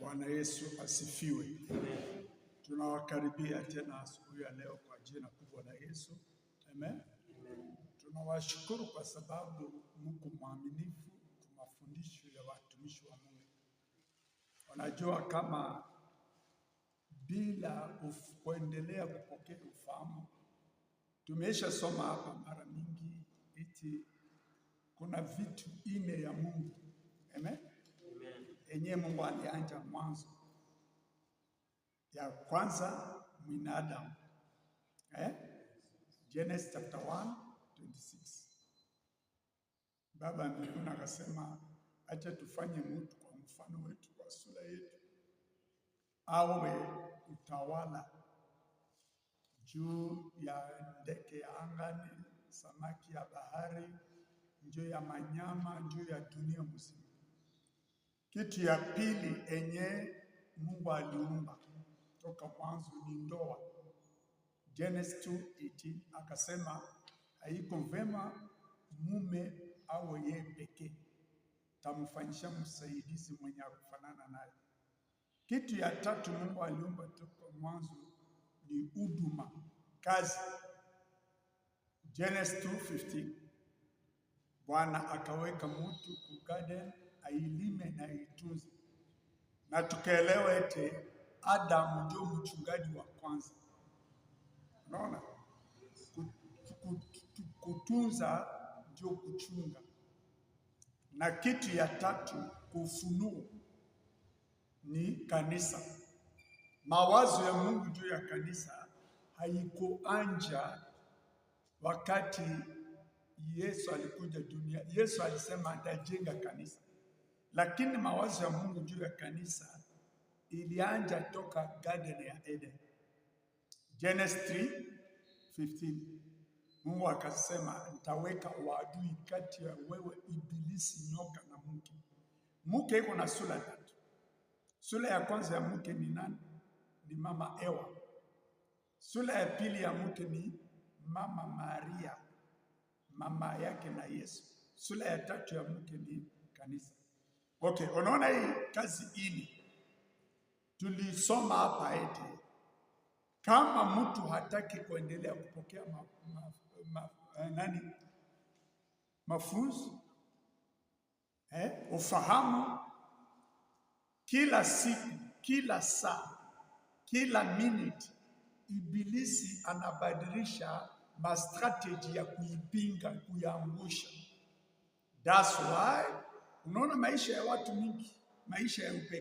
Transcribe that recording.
Bwana Yesu asifiwe. Amen. Tunawakaribia tena asubuhi ya leo kwa jina kubwa la Yesu. Amen. Amen. Tunawashukuru kwa sababu Mungu mwaminifu kwa mafundisho ya watumishi wa Mungu. Unajua kama bila kuendelea kupokea ufahamu, tumeisha soma hapa mara mingi eti kuna vitu ine ya Mungu. Amen. Enye Mungu alianja mwanzo. Ya kwanza mwinadamu. Genesis chapter 1:26. Baba mbinguni akasema acha tufanye mtu kwa mfano wetu, kwa sura yetu, awe utawala juu ya ndege ya angani, samaki ya bahari, juu ya manyama, juu ya dunia mzima. Kitu ya pili enye Mungu aliumba toka mwanzo ni ndoa. Genesis 2:18 akasema haiko vema mume awe yeye pekee, tamfanyisha msaidizi mwenye kufanana naye. Kitu ya tatu Mungu aliumba toka mwanzo ni huduma, kazi. Genesis 2:15 Bwana akaweka mtu ku garden ailime na aitunze. Na tukaelewa eti Adamu ndio mchungaji wa kwanza. Unaona? Kutunza ndio kuchunga. Na kitu ya tatu kufunuo ni kanisa. Mawazo ya Mungu juu ya kanisa haikuanja wakati Yesu alikuja dunia. Yesu alisema atajenga kanisa. Lakini mawazo ya Mungu juu ya kanisa ilianja toka Garden ya Eden. Genesis 3:15 Mungu akasema nitaweka uadui kati ya wewe ibilisi, nyoka na mke. Mke iko na sura tatu. Sura ya kwanza ya mke ni nani? Ni mama Ewa. Sura ya pili ya mke ni mama Maria, mama yake na Yesu. Sura ya tatu ya mke ni kanisa. Okay, unaona hii kazi hili tulisoma hapa eti kama mtu hataki kuendelea kupokea mafunzo, ufahamu, kila siku, kila saa, kila minute, ibilisi anabadilisha strategy ya kuipinga, kuiangusha. That's why unaona maisha ya watu mingi, maisha ya